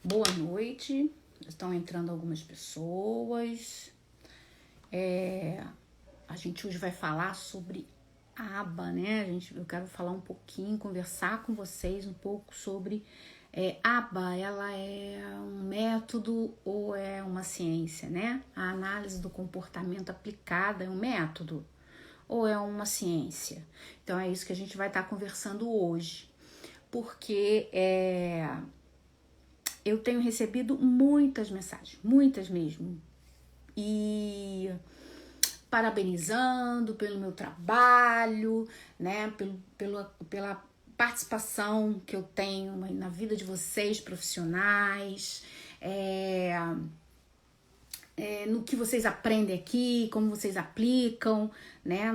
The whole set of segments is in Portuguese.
Boa noite, estão entrando algumas pessoas. A gente hoje vai falar sobre aba, né? Eu quero falar um pouquinho, conversar com vocês um pouco sobre aba. Ela é um método ou é uma ciência, né? A análise do comportamento aplicada é um método ou é uma ciência? Então é isso que a gente vai estar conversando hoje, porque eu tenho recebido muitas mensagens, muitas mesmo, e parabenizando pelo meu trabalho, né, pela participação que eu tenho na vida de vocês, profissionais, no que vocês aprendem aqui, como vocês aplicam, né,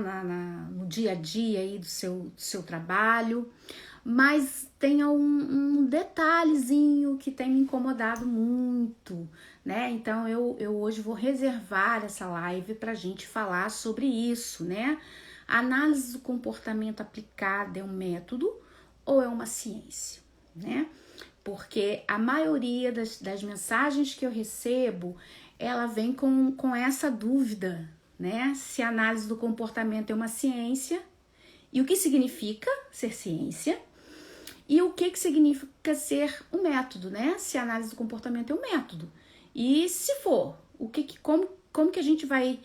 no dia a dia aí do seu trabalho. Mas tem um detalhezinho que tem me incomodado muito, né? Então eu hoje vou reservar essa live para a gente falar sobre isso, né? A análise do comportamento aplicada é um método ou é uma ciência, né? Porque a maioria das mensagens que eu recebo, ela vem com essa dúvida, né? Se a análise do comportamento é uma ciência e o que significa ser ciência. E o que significa ser um método, né? Se a análise do comportamento é um método. E se for, como que a gente vai...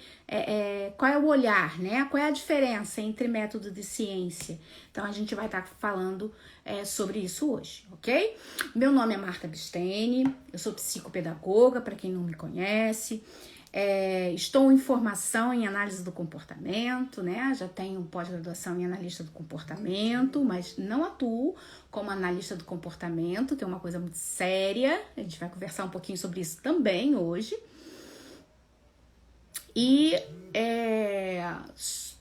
qual é o olhar, né? Qual é a diferença entre método e ciência? Então, a gente vai estar falando sobre isso hoje, ok? Meu nome é Marta Bistene, eu sou psicopedagoga, para quem não me conhece. Estou em formação em análise do comportamento, né? Já tenho pós-graduação em analista do comportamento, mas não atuo como analista do comportamento, que é uma coisa muito séria. A gente vai conversar um pouquinho sobre isso também hoje. E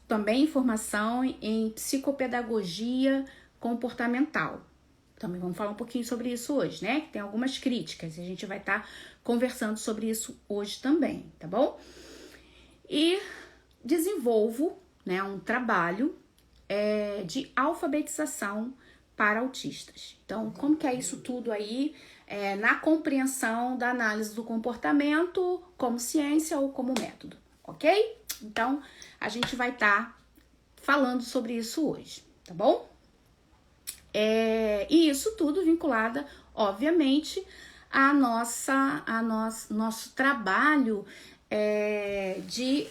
também formação em psicopedagogia comportamental. Também vamos falar um pouquinho sobre isso hoje, né? Que tem algumas críticas e a gente vai estar conversando sobre isso hoje também, tá bom? E desenvolvo, né, um trabalho de alfabetização para autistas. Então, como que é isso tudo aí na compreensão da análise do comportamento como ciência ou como método, ok? Então, a gente vai estar falando sobre isso hoje, tá bom? E isso tudo vinculado, obviamente, nosso trabalho de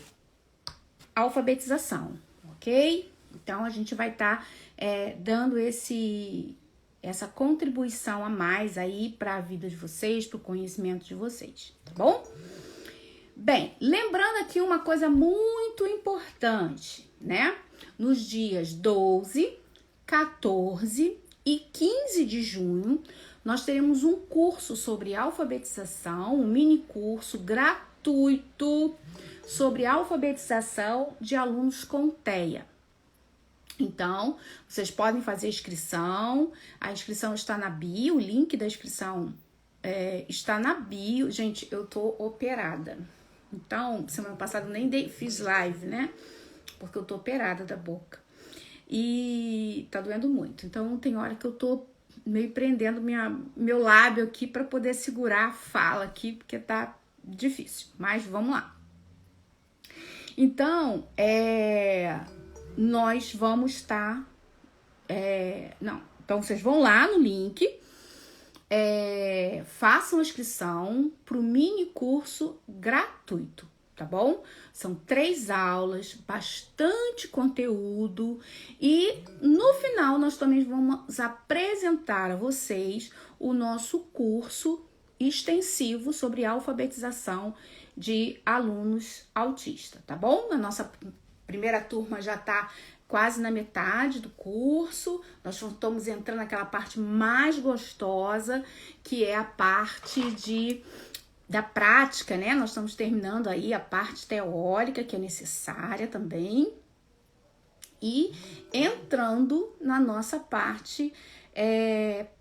alfabetização, ok? Então, a gente vai estar dando essa contribuição a mais aí para a vida de vocês, para o conhecimento de vocês, tá bom? Bem, lembrando aqui uma coisa muito importante, né? Nos dias 12, 14 e 15 de junho, nós teremos um curso sobre alfabetização, um mini curso gratuito sobre alfabetização de alunos com TEA. Então, vocês podem fazer inscrição, a inscrição está na bio, o link da inscrição está na bio. Gente, eu tô operada. Então, semana passada eu nem fiz live, né? Porque eu tô operada da boca. E tá doendo muito. Então, tem hora que eu tô meio prendendo meu lábio aqui para poder segurar a fala aqui, porque tá difícil. Mas vamos lá. Então, nós vamos estar... Então, vocês vão lá no link, façam a inscrição para o mini curso gratuito, tá bom? São 3 aulas, bastante conteúdo e no final nós também vamos apresentar a vocês o nosso curso extensivo sobre alfabetização de alunos autistas, tá bom? A nossa primeira turma já tá quase na metade do curso, nós estamos entrando naquela parte mais gostosa, que é a parte da prática, né? Nós estamos terminando aí a parte teórica, que é necessária também, e entrando na nossa parte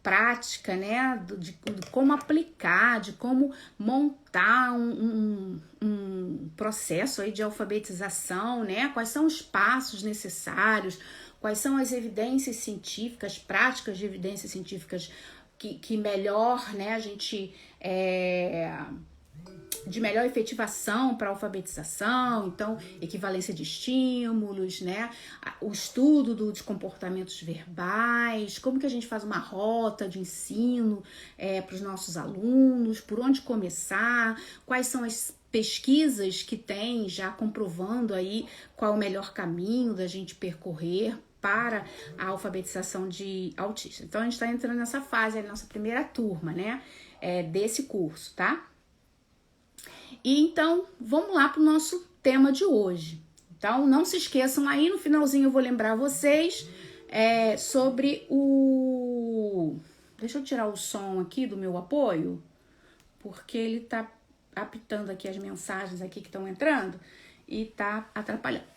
prática, né? De como aplicar, de como montar um processo aí de alfabetização, né? Quais são os passos necessários, quais são as evidências científicas, práticas de evidências científicas que melhor, né, a gente de melhor efetivação para a alfabetização, então equivalência de estímulos, né, o estudo dos comportamentos verbais, como que a gente faz uma rota de ensino para os nossos alunos, por onde começar, quais são as pesquisas que tem já comprovando aí qual é o melhor caminho da gente percorrer para a alfabetização de autistas. Então a gente está entrando nessa fase, a nossa primeira turma, né, desse curso, tá? E então, vamos lá para o nosso tema de hoje. Então, não se esqueçam aí, no finalzinho eu vou lembrar vocês sobre o... Deixa eu tirar o som aqui do meu apoio, porque ele tá apitando aqui as mensagens aqui que estão entrando e tá atrapalhando.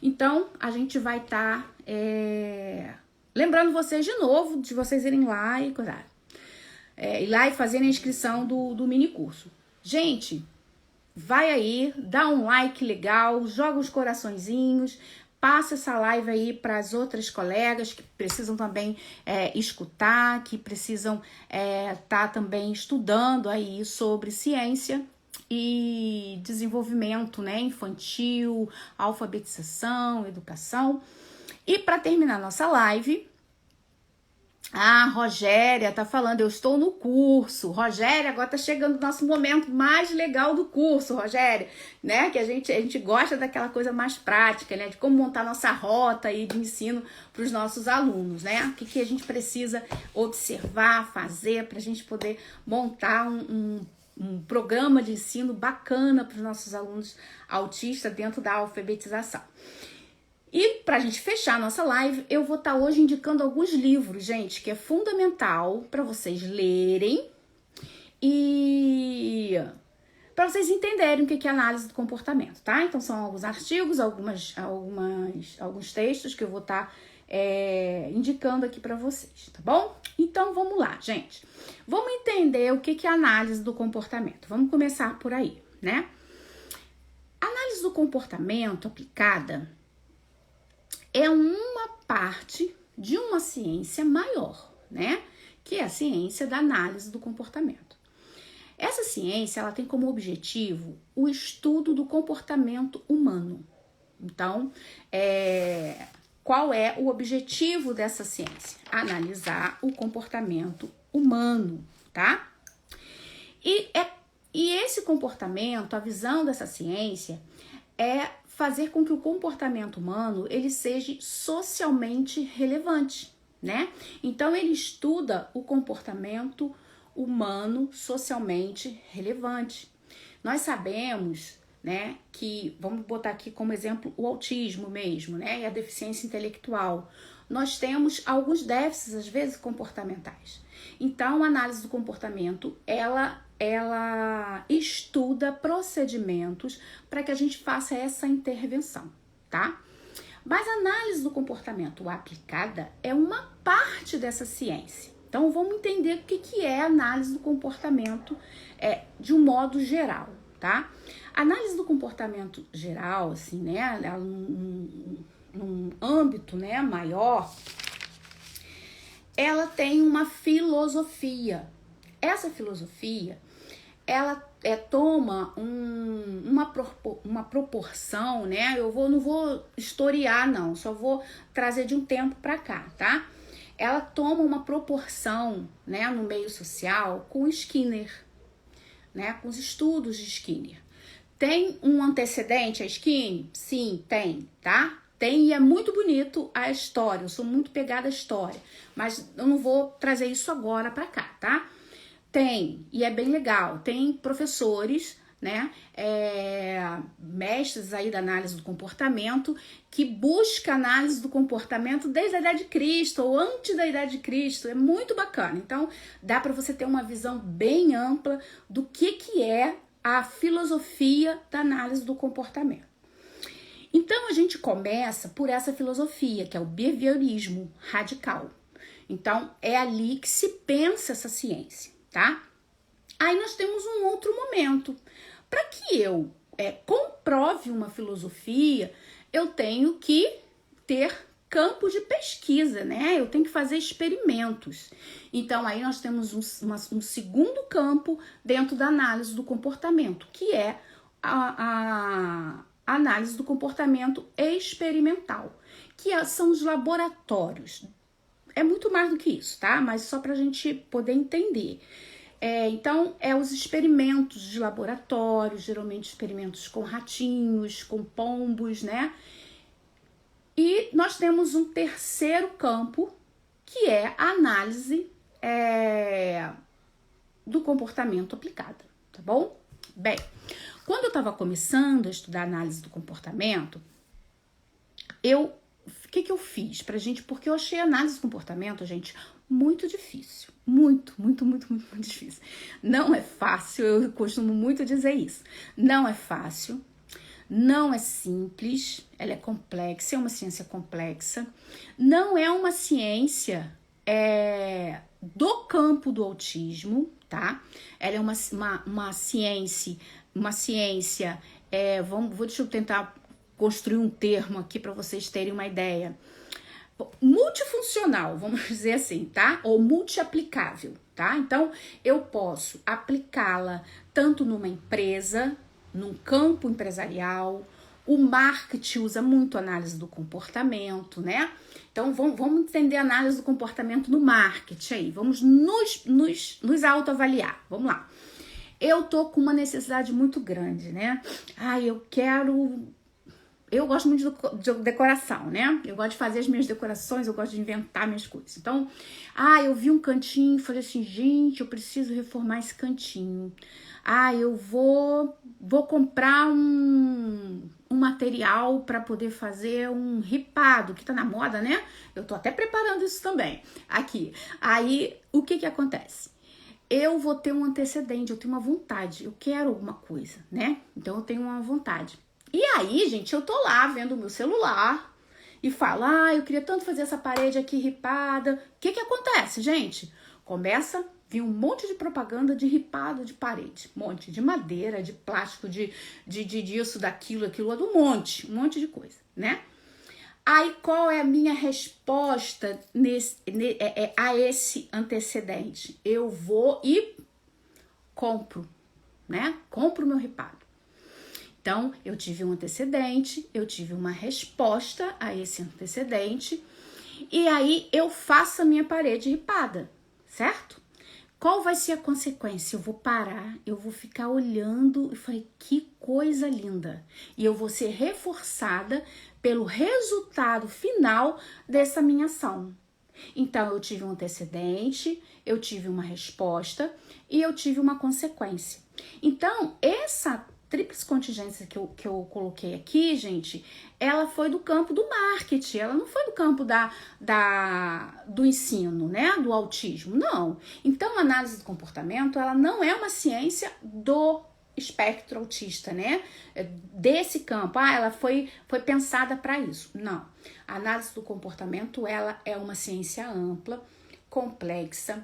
Então, a gente vai estar lembrando vocês de novo, de vocês irem lá e ir lá e fazerem a inscrição do mini curso. Gente, vai aí, dá um like legal, joga os coraçõezinhos, passa essa live aí para as outras colegas que precisam também escutar, que precisam tá também estudando aí sobre ciência e desenvolvimento, né, infantil, alfabetização, educação. E para terminar nossa live, a Rogéria tá falando, eu estou no curso. Rogéria, agora tá chegando o nosso momento mais legal do curso, Rogéria, né? Que a gente gosta daquela coisa mais prática, né? De como montar nossa rota aí de ensino para os nossos alunos, né? O que a gente precisa observar, fazer para a gente poder montar um programa de ensino bacana para os nossos alunos autistas dentro da alfabetização. E para a gente fechar a nossa live, eu vou estar hoje indicando alguns livros, gente, que é fundamental para vocês lerem e para vocês entenderem o que é análise do comportamento, tá? Então são alguns artigos, alguns textos que eu vou estar indicando aqui para vocês, tá bom? Então vamos lá, gente. Vamos entender o que é análise do comportamento. Vamos começar por aí, né? A análise do comportamento aplicada é uma parte de uma ciência maior, né? Que é a ciência da análise do comportamento. Essa ciência, ela tem como objetivo o estudo do comportamento humano. Então, qual é o objetivo dessa ciência? Analisar o comportamento humano, tá? E esse comportamento, a visão dessa ciência é fazer com que o comportamento humano ele seja socialmente relevante, né? Então ele estuda o comportamento humano socialmente relevante. Nós sabemos, né, que vamos botar aqui como exemplo o autismo mesmo, né, e a deficiência intelectual. Nós temos alguns déficits às vezes comportamentais. Então a análise do comportamento ela estuda procedimentos para que a gente faça essa intervenção, tá? Mas a análise do comportamento aplicada é uma parte dessa ciência. Então, vamos entender o que é a análise do comportamento de um modo geral, tá? A análise do comportamento geral, assim, né, num âmbito, né, maior, ela tem uma filosofia. Essa filosofia ela toma uma proporção, né? Não vou historiar, não, só vou trazer de um tempo para cá, tá? Ela toma uma proporção, né, no meio social com Skinner, né? Com os estudos de Skinner. Tem um antecedente a Skinner? Sim, tem, tá? Tem e é muito bonito a história, eu sou muito pegada à história, mas eu não vou trazer isso agora para cá, tá? Tem, e é bem legal, tem professores, né, mestres aí da análise do comportamento, que busca análise do comportamento desde a Idade de Cristo ou antes da Idade de Cristo, é muito bacana. Então, dá para você ter uma visão bem ampla do que é a filosofia da análise do comportamento. Então, a gente começa por essa filosofia, que é o behaviorismo radical. Então, é ali que se pensa essa ciência, tá? Aí nós temos um outro momento. Para que eu comprove uma filosofia, eu tenho que ter campo de pesquisa, né? Eu tenho que fazer experimentos. Então, aí nós temos um segundo campo dentro da análise do comportamento, que é a análise do comportamento experimental, são os laboratórios. É muito mais do que isso, tá? Mas só para a gente poder entender. Então, os experimentos de laboratório, geralmente experimentos com ratinhos, com pombos, né? E nós temos um terceiro campo, que é a análise do comportamento aplicada, tá bom? Bem, quando eu estava começando a estudar análise do comportamento, o que eu fiz pra gente? Porque eu achei a análise do comportamento, gente, muito difícil. Muito difícil. Não é fácil, eu costumo muito dizer isso. Não é fácil, não é simples, ela é complexa, é uma ciência complexa. Não é uma ciência do campo do autismo, tá? Ela é uma ciência, deixa eu tentar construir um termo aqui para vocês terem uma ideia. Multifuncional, vamos dizer assim, tá? Ou multiaplicável, tá? Então, eu posso aplicá-la tanto numa empresa, num campo empresarial. O marketing usa muito análise do comportamento, né? Então, vamos entender a análise do comportamento no marketing aí. Vamos nos autoavaliar. Vamos lá. Eu tô com uma necessidade muito grande, né? Eu gosto muito de decoração, né? Eu gosto de fazer as minhas decorações, eu gosto de inventar minhas coisas. Então, eu vi um cantinho e falei assim, gente, eu preciso reformar esse cantinho. Eu vou comprar um material para poder fazer um ripado, que tá na moda, né? Eu tô até preparando isso também aqui. Aí, o que acontece? Eu vou ter um antecedente, eu tenho uma vontade, eu quero alguma coisa, né? Então, eu tenho uma vontade. E aí, gente, eu tô lá vendo o meu celular e falo, eu queria tanto fazer essa parede aqui ripada. O que acontece, gente? Começa a vir um monte de propaganda de ripado de parede. Um monte de madeira, de plástico, disso, daquilo, um monte de coisa, né? Aí, qual é a minha resposta a esse antecedente? Eu vou e compro, né? Compro o meu ripado. Então, eu tive um antecedente, eu tive uma resposta a esse antecedente, e aí eu faço a minha parede ripada, certo? Qual vai ser a consequência? Eu vou parar, eu vou ficar olhando e falei, que coisa linda! E eu vou ser reforçada pelo resultado final dessa minha ação. Então, eu tive um antecedente, eu tive uma resposta e eu tive uma consequência. Então, essa tríplice contingência que eu coloquei aqui, gente, ela foi do campo do marketing, ela não foi do campo do ensino, né, do autismo, não. Então, a análise do comportamento, ela não é uma ciência do espectro autista, né, desse campo, ela foi pensada para isso, não. A análise do comportamento, ela é uma ciência ampla, complexa,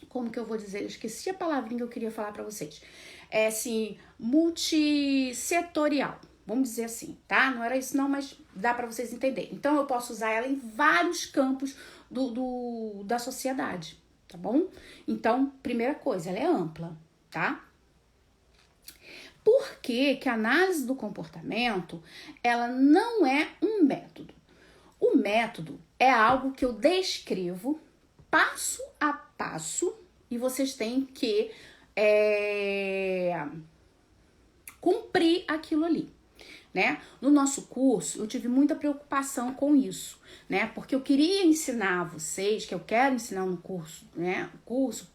como que eu vou dizer? Eu esqueci a palavrinha que eu queria falar para vocês. É assim, multissetorial. Vamos dizer assim, tá? Não era isso não, mas dá para vocês entenderem. Então, eu posso usar ela em vários campos da sociedade, tá bom? Então, primeira coisa, ela é ampla, tá? Por que a análise do comportamento, ela não é um método? O método é algo que eu descrevo passo a passo e vocês têm que cumprir aquilo ali, né? No nosso curso, eu tive muita preocupação com isso, né? Porque eu queria ensinar a vocês, que eu quero ensinar no curso, né?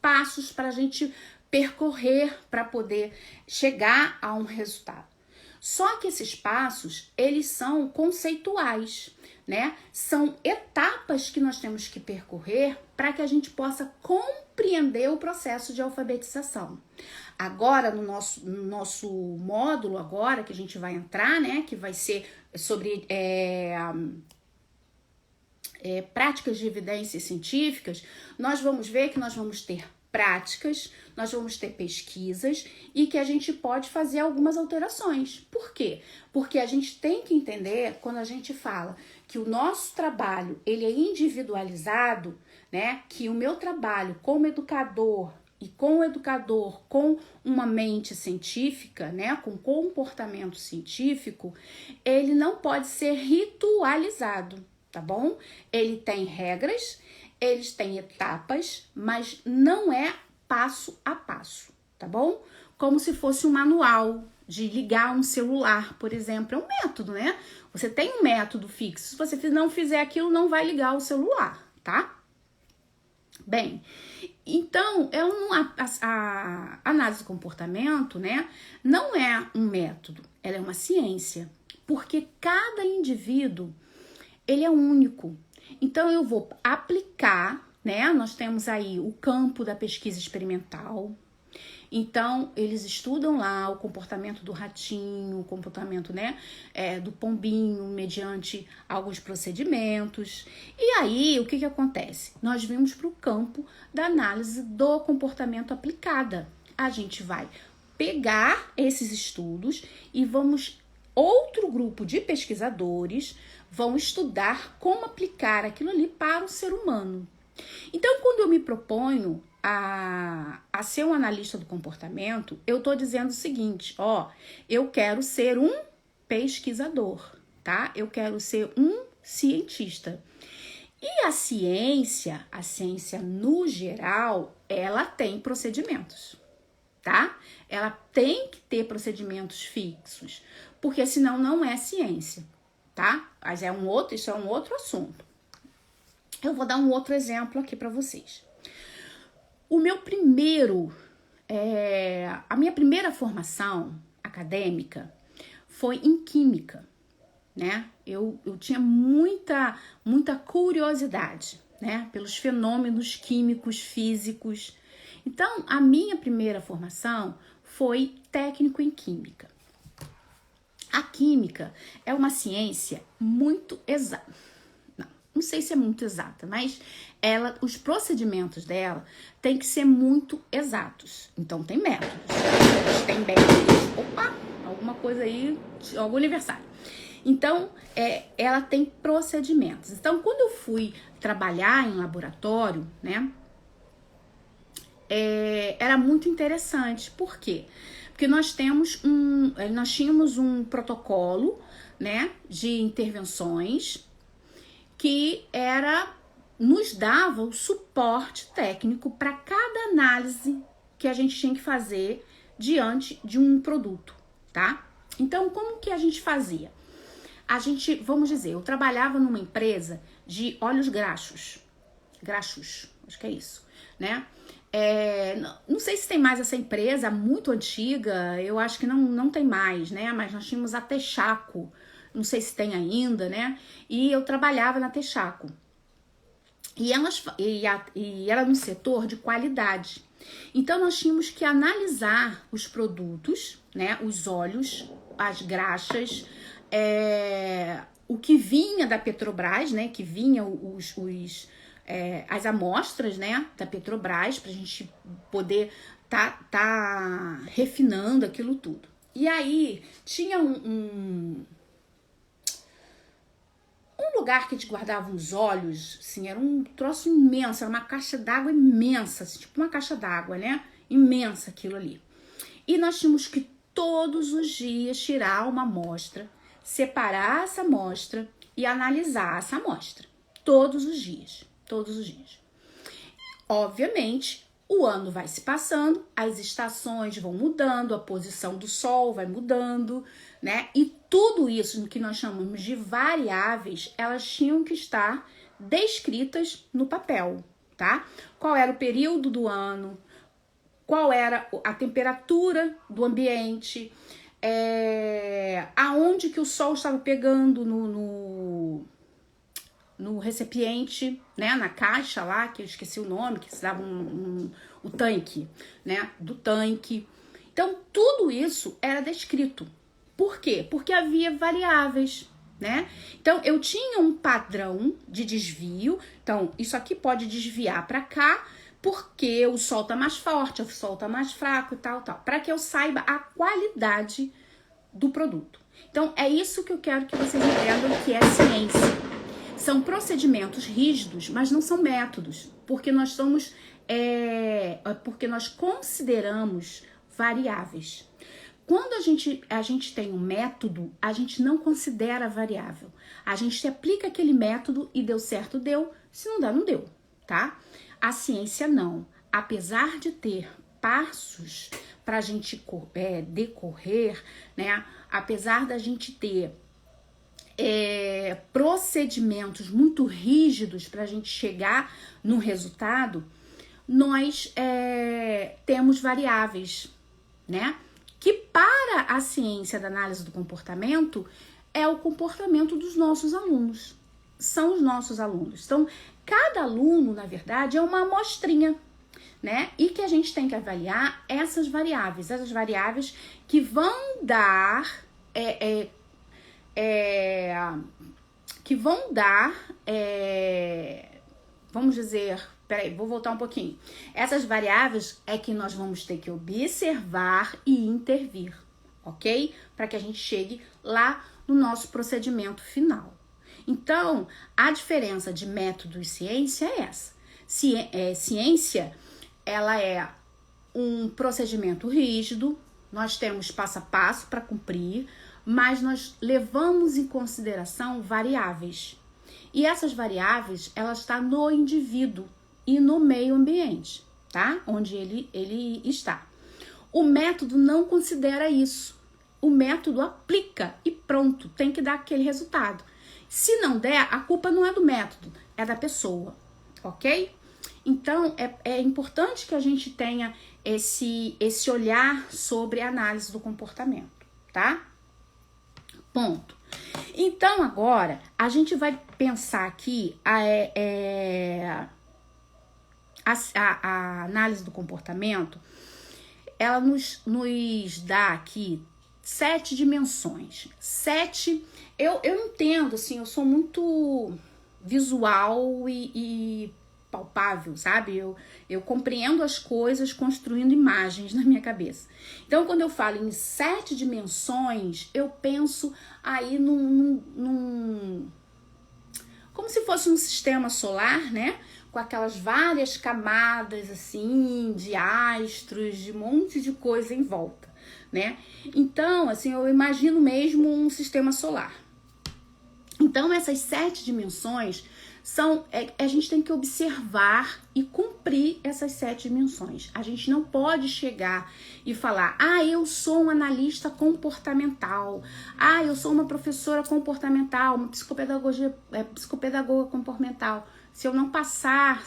Passos para a gente percorrer para poder chegar a um resultado. Só que esses passos, eles são conceituais, né? São etapas que nós temos que percorrer para que a gente possa compreender o processo de alfabetização. Agora, no nosso módulo agora, que a gente vai entrar, né? Que vai ser sobre práticas de evidências científicas, nós vamos ver que nós vamos ter práticas, nós vamos ter pesquisas e que a gente pode fazer algumas alterações. Por quê? Porque a gente tem que entender, quando a gente fala que o nosso trabalho ele é individualizado, né? Que o meu trabalho como educador e com o educador com uma mente científica, né, com comportamento científico, ele não pode ser ritualizado, tá bom? Ele tem regras, eles têm etapas, mas não é passo a passo, tá bom? Como se fosse um manual de ligar um celular, por exemplo, é um método, né? Você tem um método fixo, se você não fizer aquilo, não vai ligar o celular, tá? Bem, então, a análise do comportamento, né, não é um método, ela é uma ciência, porque cada indivíduo, ele é único. Então, eu vou aplicar, né, nós temos aí o campo da pesquisa experimental. Então, eles estudam lá o comportamento do ratinho, o comportamento, né, do pombinho, mediante alguns procedimentos. E aí, o que acontece? Nós vimos para o campo da análise do comportamento aplicada. A gente vai pegar esses estudos e outro grupo de pesquisadores vão estudar como aplicar aquilo ali para o ser humano. Então, quando eu me proponho a ser um analista do comportamento, eu tô dizendo o seguinte, ó, eu quero ser um pesquisador, tá? Eu quero ser um cientista. E a ciência no geral, ela tem procedimentos, tá? Ela tem que ter procedimentos fixos, porque senão não é ciência, tá? Mas isso é um outro assunto. Eu vou dar um outro exemplo aqui para vocês. A minha primeira formação acadêmica foi em química, né? Eu tinha muita curiosidade, né? Pelos fenômenos químicos, físicos. Então, a minha primeira formação foi técnico em química. A química é uma ciência muito exata. Não sei se é muito exata, mas os procedimentos dela tem que ser muito exatos. Então, tem métodos, tem métodos. Opa, alguma coisa aí, algum aniversário. Então, ela tem procedimentos. Então, quando eu fui trabalhar em laboratório, né, era muito interessante. Por quê? Porque nós tínhamos um protocolo, né, de intervenções que nos dava o suporte técnico para cada análise que a gente tinha que fazer diante de um produto, tá? Então, como que a gente fazia? Vamos dizer, eu trabalhava numa empresa de óleos graxos, acho que é isso, né? Não sei se tem mais essa empresa, muito antiga, eu acho que não tem mais, né? Mas nós tínhamos a Texaco, não sei se tem ainda, né? E eu trabalhava na Texaco. E era no setor de qualidade. Então, nós tínhamos que analisar os produtos, né? Os óleos, as graxas, o que vinha da Petrobras, né? Que vinha as amostras, né? Da Petrobras, pra gente poder tá refinando aquilo tudo. E aí, tinha um lugar que a gente guardava uns óleos, assim, era um troço imenso, era uma caixa d'água imensa, assim, tipo uma caixa d'água, né? Imensa aquilo ali. E nós tínhamos que todos os dias tirar uma amostra, separar essa amostra e analisar essa amostra. Todos os dias. Obviamente, o ano vai se passando, as estações vão mudando, a posição do sol vai mudando, né? E tudo isso, no que nós chamamos de variáveis, elas tinham que estar descritas no papel, tá? Qual era o período do ano, qual era a temperatura do ambiente, aonde que o sol estava pegando no recipiente, né, na caixa lá, que eu esqueci o nome, que se dava o tanque, né, do tanque. Então, tudo isso era descrito. Por quê? Porque havia variáveis, né? Então, eu tinha um padrão de desvio. Então, isso aqui pode desviar para cá, porque o sol tá mais forte, o sol tá mais fraco e tal, para que eu saiba a qualidade do produto. Então, é isso que eu quero que vocês entendam que é ciência. São procedimentos rígidos, mas não são métodos, porque nós consideramos variáveis. Quando a gente tem um método, a gente não considera variável. A gente aplica aquele método e deu certo, deu. Se não dá, não deu, tá? A ciência não. Apesar de ter passos para a gente decorrer, né? Apesar da gente ter procedimentos muito rígidos para a gente chegar no resultado, nós temos variáveis, né? Que para a ciência da análise do comportamento é o comportamento dos nossos alunos. São os nossos alunos. Então, cada aluno, na verdade, é uma amostrinha, né? E que a gente tem que avaliar essas variáveis que vão dar vamos dizer, peraí, vou voltar um pouquinho. Essas variáveis é que nós vamos ter que observar e intervir, ok? Para que a gente chegue lá no nosso procedimento final. Então, a diferença de método e ciência é essa. Ciência, ela é um procedimento rígido, nós temos passo a passo para cumprir, mas nós levamos em consideração variáveis. E essas variáveis, elas estão no indivíduo e no meio ambiente, tá? Onde ele está. O método não considera isso. O método aplica e pronto, tem que dar aquele resultado. Se não der, a culpa não é do método, é da pessoa, ok? Então, é importante que a gente tenha esse olhar sobre a análise do comportamento, tá? Ponto. Então, agora, a gente vai pensar aqui a análise do comportamento, ela nos dá aqui 7 dimensões. 7, eu entendo, assim, eu sou muito visual e palpável, sabe? Eu compreendo as coisas construindo imagens na minha cabeça. Então, quando eu falo em 7 dimensões, eu penso aí como se fosse um sistema solar, né? Com aquelas várias camadas, assim, de astros, de um monte de coisa em volta, né? Então, assim, eu imagino mesmo um sistema solar. Então, essas 7 dimensões a gente tem que observar e cumprir essas 7 dimensões. A gente não pode chegar e falar, eu sou um analista comportamental, eu sou uma professora comportamental, uma psicopedagoga comportamental, se eu não passar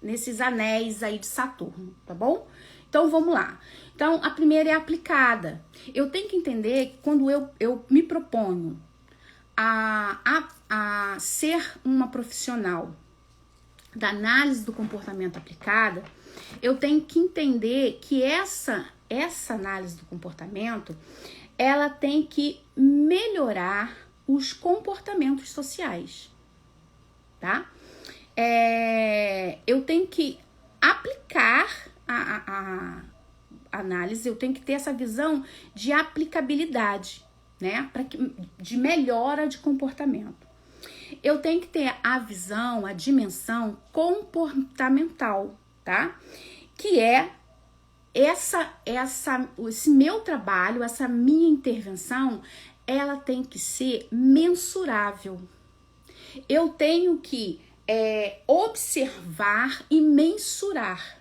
nesses anéis aí de Saturno, tá bom? Então, vamos lá. Então, a primeira é aplicada. Eu tenho que entender que quando eu me proponho a ser uma profissional da análise do comportamento aplicada, eu tenho que entender que essa análise do comportamento, ela tem que melhorar os comportamentos sociais, tá? Eu tenho que aplicar a análise, eu tenho que ter essa visão de aplicabilidade, né? De melhora de comportamento. Eu tenho que ter a visão, a dimensão comportamental, tá? Que é esse meu trabalho, essa minha intervenção, ela tem que ser mensurável. Eu tenho que observar e mensurar.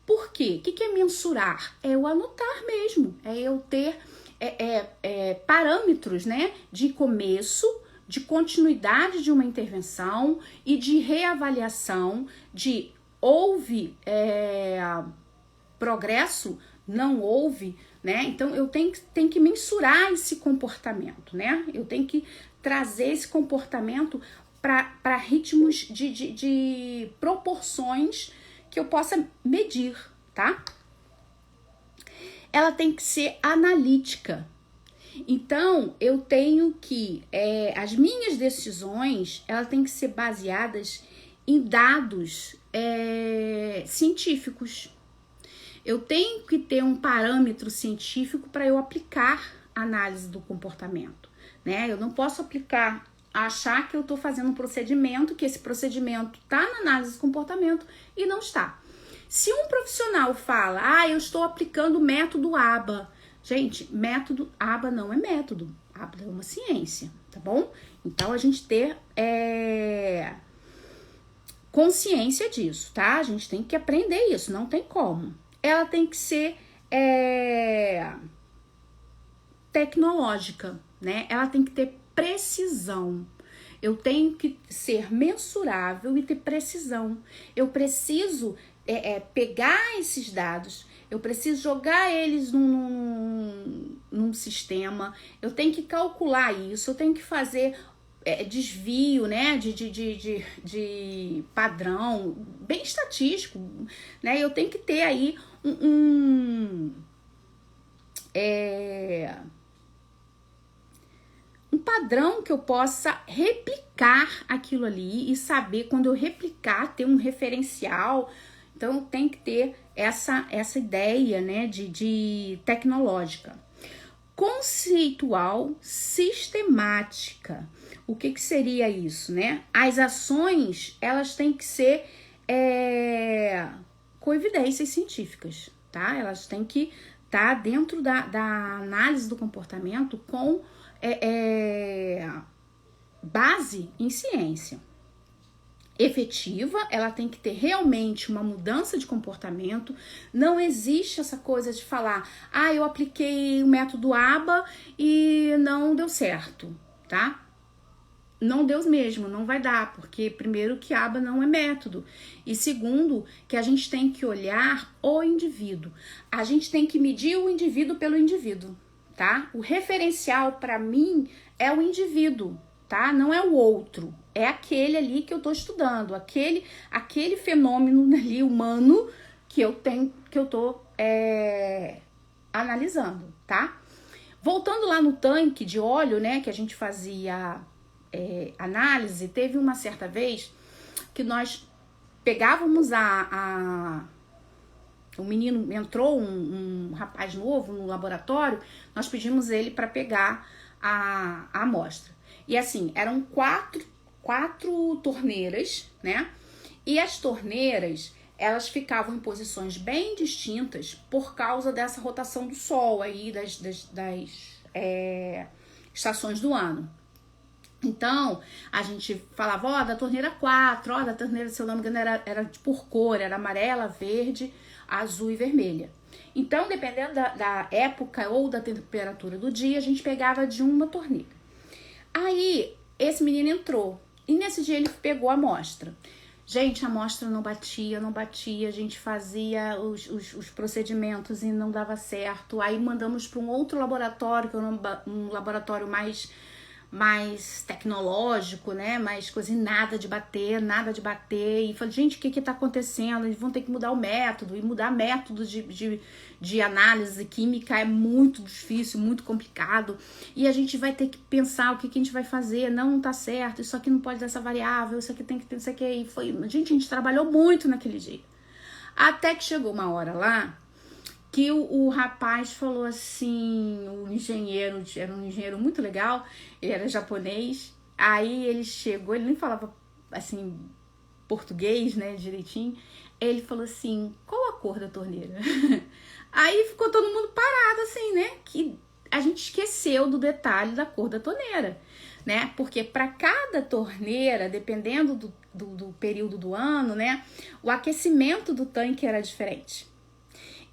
Por quê? O que é mensurar? É eu anotar mesmo, é eu ter parâmetros, né, de começo, de continuidade de uma intervenção e de reavaliação, de houve progresso, não houve, né? Então, eu tenho que mensurar esse comportamento, né? Eu tenho que trazer esse comportamento para ritmos de proporções que eu possa medir, tá? Ela tem que ser analítica. Então, eu tenho que, as minhas decisões, elas têm que ser baseadas em dados científicos. Eu tenho que ter um parâmetro científico para eu aplicar a análise do comportamento, né? Eu não posso achar que eu estou fazendo um procedimento, que esse procedimento está na análise do comportamento e não está. Se um profissional fala, eu estou aplicando o método ABA, gente, método ABA não é método, ABA é uma ciência, tá bom? Então a gente ter consciência disso, tá? A gente tem que aprender isso, não tem como. Ela tem que ser tecnológica, né? Ela tem que ter precisão. Eu tenho que ser mensurável e ter precisão. Eu preciso pegar esses dados, eu preciso jogar eles num sistema, eu tenho que calcular isso, eu tenho que fazer desvio, né, de padrão, bem estatístico, né? Eu tenho que ter aí um padrão que eu possa replicar aquilo ali e saber quando eu replicar, ter um referencial. Então, tem que ter essa ideia, né, de tecnológica. Conceitual, sistemática. O que seria isso, né? As ações, elas têm que ser com evidências científicas, tá? Elas têm que estar dentro da análise do comportamento com base em ciência. Efetiva, ela tem que ter realmente uma mudança de comportamento. Não existe essa coisa de falar, eu apliquei o método ABA e não deu certo, tá? Não deu mesmo, não vai dar, porque primeiro que ABA não é método, e segundo que a gente tem que olhar o indivíduo. A gente tem que medir o indivíduo pelo indivíduo, tá? O referencial para mim é o indivíduo, tá? Não é o outro, é aquele ali que eu tô estudando, aquele fenômeno ali humano que eu tô analisando, tá? Voltando lá no tanque de óleo, né, que a gente fazia análise, teve uma certa vez que nós pegávamos o menino, entrou um rapaz novo no laboratório, nós pedimos ele para pegar a amostra. E assim, eram quatro torneiras, né? E as torneiras, elas ficavam em posições bem distintas por causa dessa rotação do Sol aí, das estações do ano. Então, a gente falava, da torneira 4, da torneira, se eu não me engano, era por cor, era amarela, verde, azul e vermelha. Então, dependendo da época ou da temperatura do dia, a gente pegava de uma torneira. Aí, esse menino entrou, e nesse dia ele pegou a amostra. Gente, a amostra não batia, a gente fazia os procedimentos e não dava certo. Aí mandamos para um outro laboratório, que era um laboratório mais tecnológico, né? Mais coisa, e nada de bater. E falei, gente, o que tá acontecendo? Eles vão ter que mudar o método. E mudar método de análise química é muito difícil, muito complicado. E a gente vai ter que pensar o que a gente vai fazer. Não tá certo, isso aqui não pode dar essa variável, isso aqui tem que ter isso aqui. E foi, gente, a gente trabalhou muito naquele dia. Até que chegou uma hora lá que o rapaz falou assim, o engenheiro, era um engenheiro muito legal, ele era japonês, aí ele chegou, ele nem falava assim, português, né, direitinho, ele falou assim, qual a cor da torneira? Aí ficou todo mundo parado assim, né, que a gente esqueceu do detalhe da cor da torneira, né, porque para cada torneira, dependendo do período do ano, né, o aquecimento do tanque era diferente.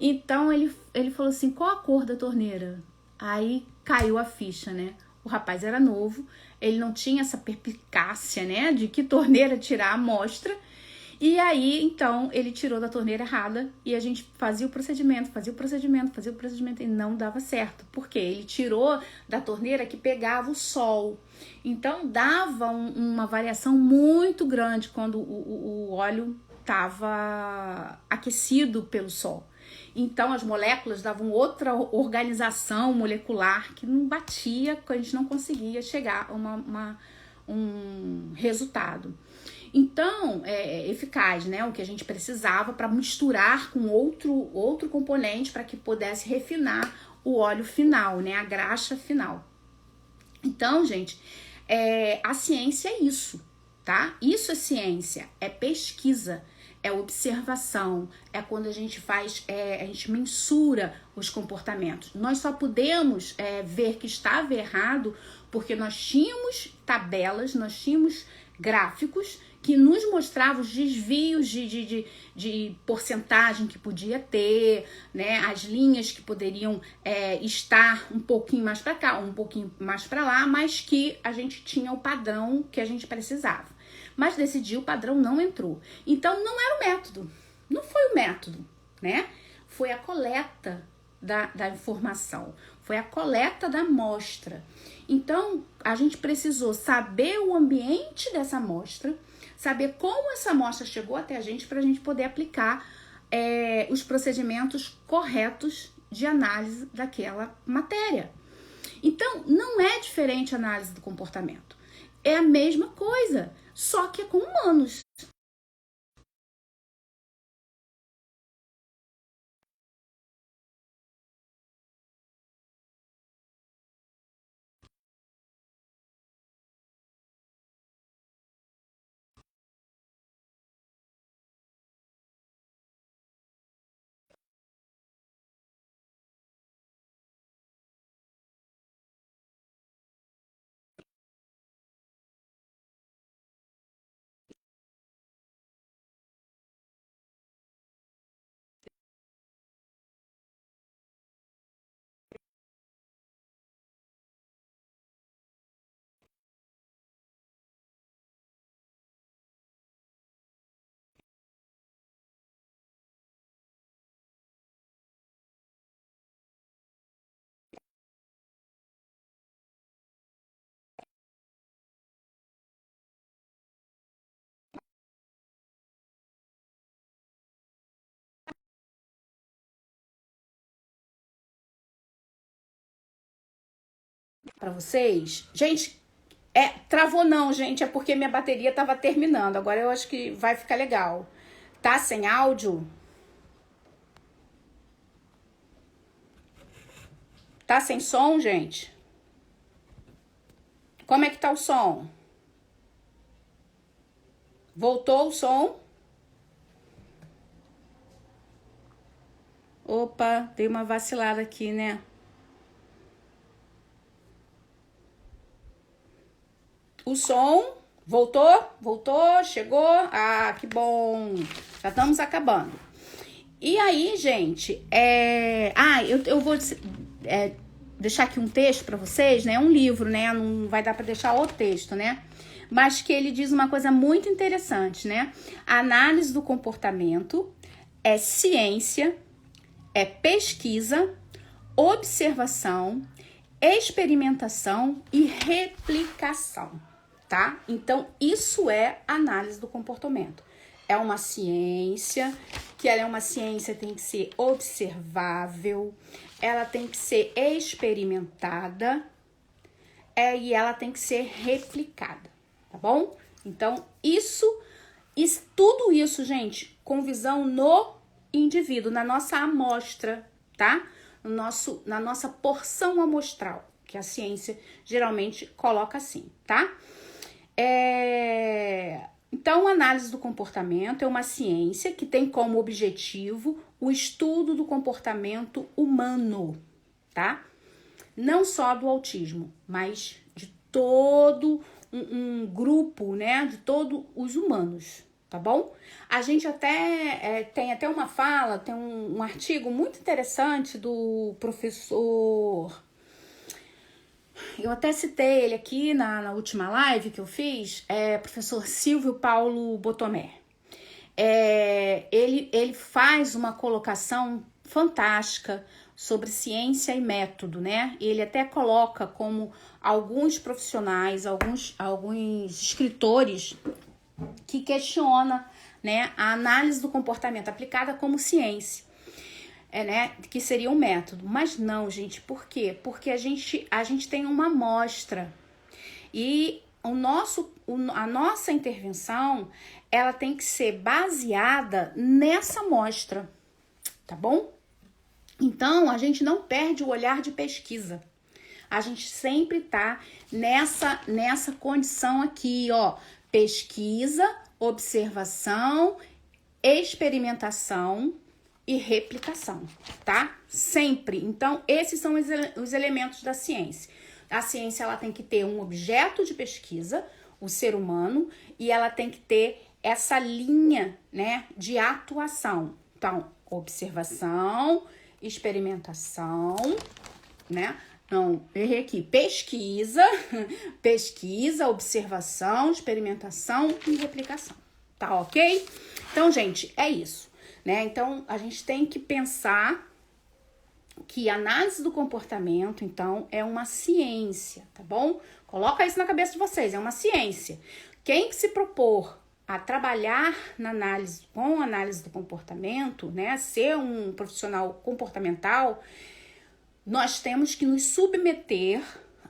Então, ele falou assim, qual a cor da torneira? Aí caiu a ficha, né? O rapaz era novo, ele não tinha essa perspicácia, né? De que torneira tirar a amostra. E aí, então, ele tirou da torneira errada e a gente fazia o procedimento e não dava certo. Por quê? Ele tirou da torneira que pegava o sol. Então, dava uma variação muito grande quando o óleo estava aquecido pelo sol. Então, as moléculas davam outra organização molecular que não batia, que a gente não conseguia chegar a um resultado. Então, é eficaz, né? O que a gente precisava para misturar com outro componente para que pudesse refinar o óleo final, né? A graxa final. Então, gente, a ciência é isso, tá? Isso é ciência, é pesquisa, é observação, é quando a gente faz, a gente mensura os comportamentos. Nós só podemos ver que estava errado porque nós tínhamos tabelas, nós tínhamos gráficos que nos mostravam os desvios de porcentagem que podia ter, né? As linhas que poderiam estar um pouquinho mais para cá, um pouquinho mais para lá, mas que a gente tinha o padrão que a gente precisava. Mas desse dia o padrão não entrou. Então não era o método, não foi o método, né? Foi a coleta da informação, foi a coleta da amostra. Então a gente precisou saber o ambiente dessa amostra, saber como essa amostra chegou até a gente para a gente poder aplicar os procedimentos corretos de análise daquela matéria. Então, não é diferente a análise do comportamento. É a mesma coisa, só que é com humanos. Para vocês, gente, travou não, gente, é porque minha bateria tava terminando. Agora eu acho que vai ficar legal. Tá sem áudio? Tá sem som, gente? Como é que tá o som? Voltou o som? Opa, dei uma vacilada aqui, né? O som voltou? Voltou? Chegou? Ah, que bom! Já estamos acabando. E aí, gente, eu vou deixar aqui um texto para vocês, né? Um livro, né? Não vai dar para deixar o texto, né? Mas que ele diz uma coisa muito interessante, né? A análise do comportamento é ciência, é pesquisa, observação, experimentação e replicação, tá? Então, isso é análise do comportamento. É uma ciência, que ela é uma ciência, tem que ser observável, ela tem que ser experimentada, e ela tem que ser replicada, tá bom? Então, tudo isso, gente, com visão no indivíduo, na nossa amostra, tá? Na nossa porção amostral, que a ciência geralmente coloca assim, tá? Então, a análise do comportamento é uma ciência que tem como objetivo o estudo do comportamento humano, tá? Não só do autismo, mas de todo um grupo, né? De todos os humanos, tá bom? A gente até tem até uma fala, tem um artigo muito interessante do professor... Eu até citei ele aqui na última live que eu fiz, professor Silvio Paulo Botomé. Ele faz uma colocação fantástica sobre ciência e método, né? Ele até coloca como alguns profissionais, alguns escritores que questionam, né, a análise do comportamento aplicada como ciência. Né, que seria um método, mas não, gente, por quê? Porque a gente tem uma amostra e a nossa intervenção, ela tem que ser baseada nessa amostra, tá bom? Então, a gente não perde o olhar de pesquisa. A gente sempre tá nessa condição aqui, ó, pesquisa, observação, experimentação e replicação, tá? Sempre. Então, esses são os elementos da ciência. A ciência, ela tem que ter um objeto de pesquisa, o ser humano, e ela tem que ter essa linha, né, de atuação. Então, observação, experimentação, né? Não, errei aqui. Pesquisa, observação, experimentação e replicação. Tá ok? Então, gente, é isso, né? Então, a gente tem que pensar que a análise do comportamento, então, é uma ciência, tá bom? Coloca isso na cabeça de vocês, é uma ciência. Quem se propor a trabalhar na análise, com a análise do comportamento, né, ser um profissional comportamental, nós temos que nos submeter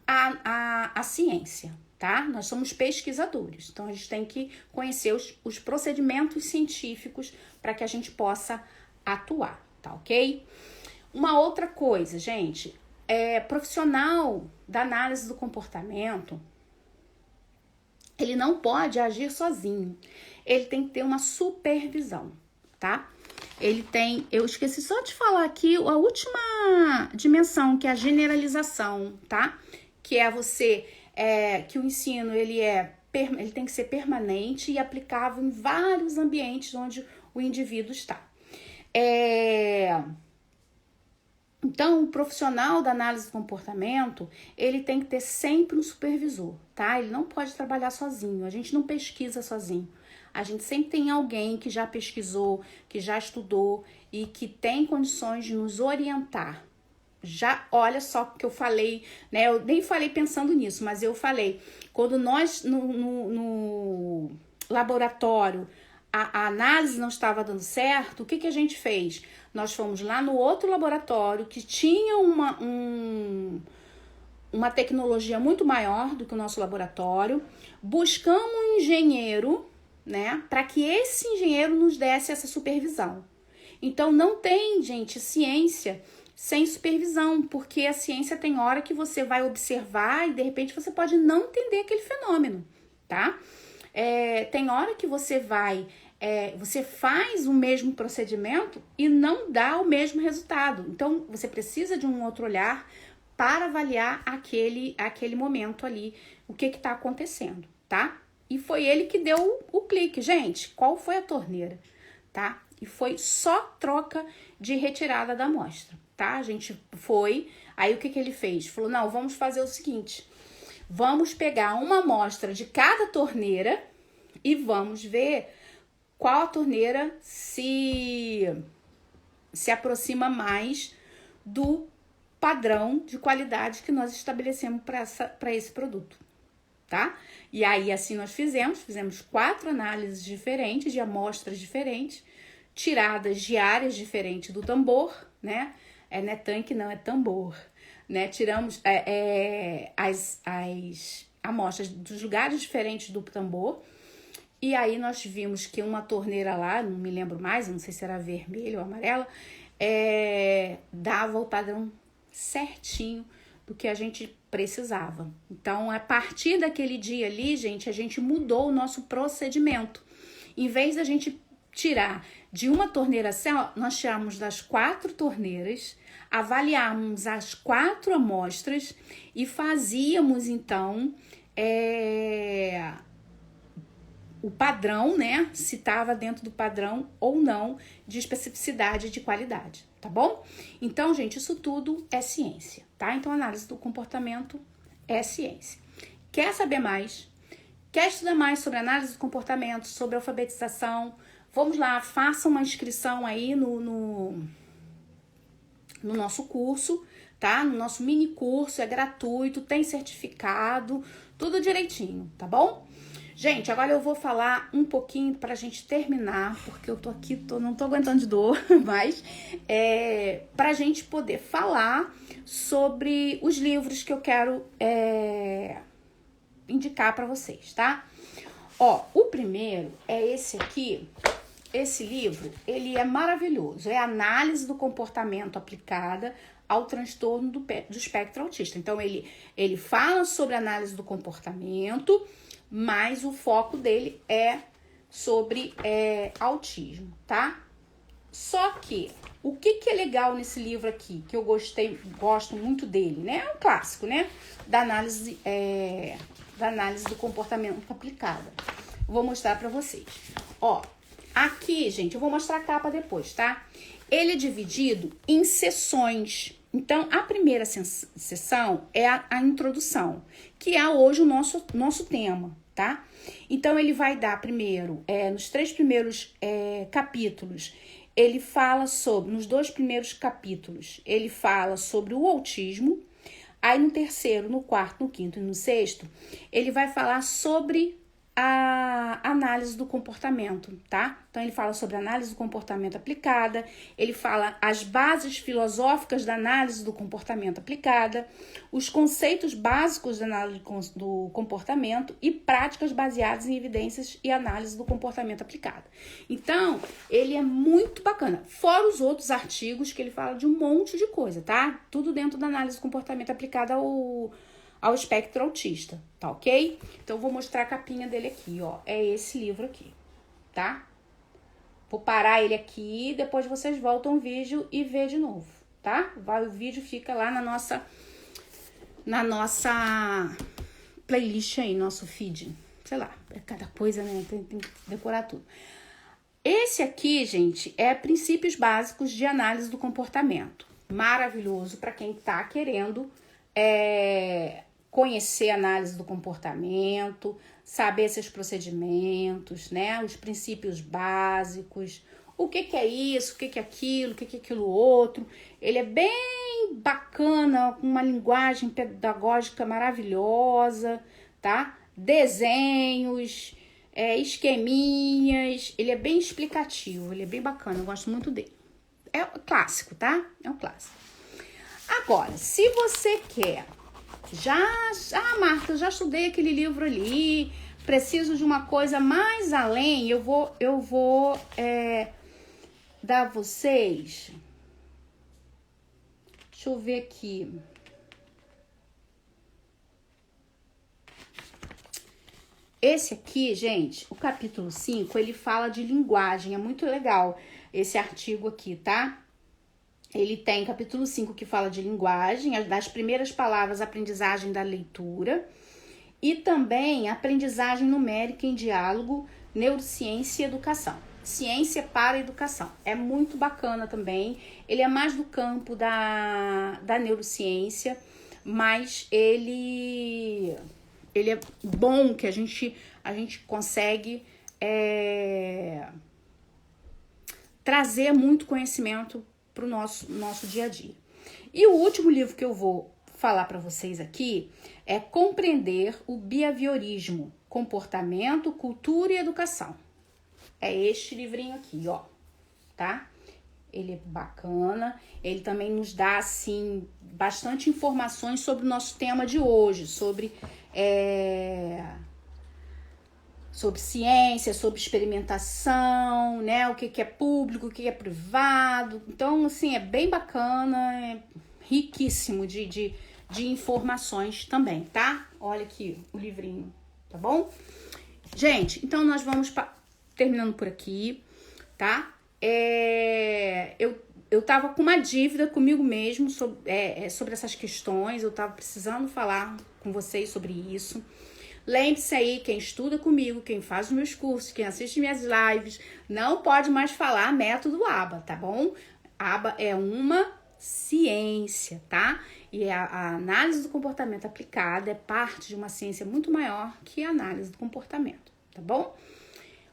à ciência, tá? Nós somos pesquisadores, então a gente tem que conhecer os procedimentos científicos para que a gente possa atuar, tá ok? Uma outra coisa, gente, profissional da análise do comportamento, ele não pode agir sozinho, ele tem que ter uma supervisão, tá? Eu esqueci só de falar aqui a última dimensão, que é a generalização, tá? Que é que o ensino, ele tem que ser permanente e aplicável em vários ambientes onde o indivíduo está. Então, o profissional da análise do comportamento, ele tem que ter sempre um supervisor, tá? Ele não pode trabalhar sozinho, a gente não pesquisa sozinho. A gente sempre tem alguém que já pesquisou, que já estudou e que tem condições de nos orientar. Já, olha só o que eu falei, né? Eu nem falei pensando nisso, mas eu falei, quando nós no laboratório a análise não estava dando certo, o que a gente fez? Nós fomos lá no outro laboratório que tinha uma tecnologia muito maior do que o nosso laboratório, buscamos um engenheiro, né, para que esse engenheiro nos desse essa supervisão. Então, não tem, gente, ciência sem supervisão, porque a ciência tem hora que você vai observar e, de repente, você pode não entender aquele fenômeno, tá? Tem hora que você você faz o mesmo procedimento e não dá o mesmo resultado. Então, você precisa de um outro olhar para avaliar aquele momento ali, o que está acontecendo, tá? E foi ele que deu o clique. Gente, qual foi a torneira, tá? E foi só troca de retirada da amostra, tá? A gente foi, aí o que ele fez? Falou, não, vamos fazer o seguinte, vamos pegar uma amostra de cada torneira e vamos ver qual a torneira se aproxima mais do padrão de qualidade que nós estabelecemos para esse produto, tá? E aí, assim nós fizemos 4 análises diferentes, de amostras diferentes, tiradas de áreas diferentes do tambor, né? Não é tanque, não, é tambor, né? Tiramos as amostras dos lugares diferentes do tambor, e aí nós vimos que uma torneira lá, não me lembro mais, não sei se era vermelha ou amarela, dava o padrão certinho do que a gente precisava. Então, a partir daquele dia ali, gente, a gente mudou o nosso procedimento. Em vez da gente tirar de uma torneira só, nós tiramos das 4 torneiras, avaliamos as 4 amostras e fazíamos, então, o padrão, né? Se estava dentro do padrão ou não de especificidade de qualidade, tá bom? Então, gente, isso tudo é ciência, tá? Então, a análise do comportamento é ciência. Quer saber mais? Quer estudar mais sobre análise do comportamento, sobre alfabetização? Vamos lá, faça uma inscrição aí no nosso curso, tá? No nosso mini curso, é gratuito, tem certificado, tudo direitinho, tá bom? Gente, agora eu vou falar um pouquinho pra gente terminar, porque eu tô aqui, não tô aguentando de dor, mas pra gente poder falar sobre os livros que eu quero indicar para vocês, tá? Ó, o primeiro é esse aqui. Esse livro, ele é maravilhoso. É Análise do Comportamento Aplicada ao Transtorno do Espectro Autista. Então, ele fala sobre análise do comportamento, mas o foco dele é sobre autismo, tá? Só que, o que é legal nesse livro aqui, que eu gosto muito dele, né? É um clássico, né? Da análise do comportamento aplicada. Vou mostrar pra vocês. Ó, aqui, gente, eu vou mostrar a capa depois, tá? Ele é dividido em sessões. Então, a primeira sessão é a introdução, que é hoje o nosso tema, tá? Então, ele vai dar primeiro, nos 3 primeiros capítulos, ele fala sobre, nos 2 primeiros capítulos, ele fala sobre o autismo. Aí, no 3º, no 4º, no 5º e no 6º, ele vai falar sobre a análise do comportamento, tá? Então, ele fala sobre a análise do comportamento aplicada, ele fala as bases filosóficas da análise do comportamento aplicada, os conceitos básicos da análise do comportamento e práticas baseadas em evidências e análise do comportamento aplicada. Então, ele é muito bacana, fora os outros artigos que ele fala de um monte de coisa, tá? Tudo dentro da análise do comportamento aplicada ao espectro autista, tá ok? Então, vou mostrar a capinha dele aqui, ó. É esse livro aqui, tá? Vou parar ele aqui, depois vocês voltam o vídeo e vê de novo, tá? O vídeo fica lá na nossa playlist aí, nosso feed. Sei lá, é cada coisa, né? Tem que decorar tudo. Esse aqui, gente, é Princípios Básicos de Análise do Comportamento. Maravilhoso para quem tá querendo conhecer a análise do comportamento, saber esses procedimentos, né? Os princípios básicos, o que é isso, o que é aquilo, o que é aquilo outro. Ele é bem bacana, com uma linguagem pedagógica maravilhosa, tá? Desenhos, esqueminhas, ele é bem explicativo, ele é bem bacana, eu gosto muito dele. É um clássico, tá? É um clássico. Agora, se você quer Marta, eu já estudei aquele livro ali, preciso de uma coisa mais além, eu vou dar a vocês, deixa eu ver aqui, esse aqui, gente, o capítulo 5, ele fala de linguagem, é muito legal esse artigo aqui, tá? Ele tem capítulo 5 que fala de linguagem, das primeiras palavras, aprendizagem da leitura, e também aprendizagem numérica em diálogo, neurociência e educação. Ciência para educação. É muito bacana também. Ele é mais do campo da neurociência, mas ele é bom que a gente consegue trazer muito conhecimento para o nosso dia a dia. E o último livro que eu vou falar para vocês aqui é Compreender o Behaviorismo, Comportamento, Cultura e Educação. É este livrinho aqui, ó, tá? Ele é bacana, ele também nos dá, assim, bastante informações sobre o nosso tema de hoje, sobre ciência, sobre experimentação, né? O que é público, o que é privado. Então, assim, é bem bacana, é riquíssimo de informações também, tá? Olha aqui o livrinho, tá bom? Gente, então nós vamos terminando por aqui, tá? Eu tava com uma dívida comigo mesmo sobre essas questões, eu tava precisando falar com vocês sobre isso. Lembre-se aí, quem estuda comigo, quem faz os meus cursos, quem assiste minhas lives, não pode mais falar método ABA, tá bom? ABA é uma ciência, tá? E a análise do comportamento aplicada é parte de uma ciência muito maior que a análise do comportamento, tá bom?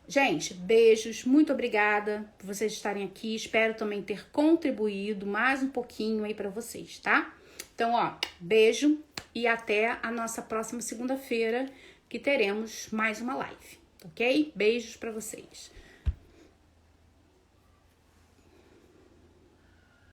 Gente, beijos, muito obrigada por vocês estarem aqui, espero também ter contribuído mais um pouquinho aí pra vocês, tá? Então, ó, beijo e até a nossa próxima segunda-feira, que teremos mais uma live, ok? Beijos pra vocês.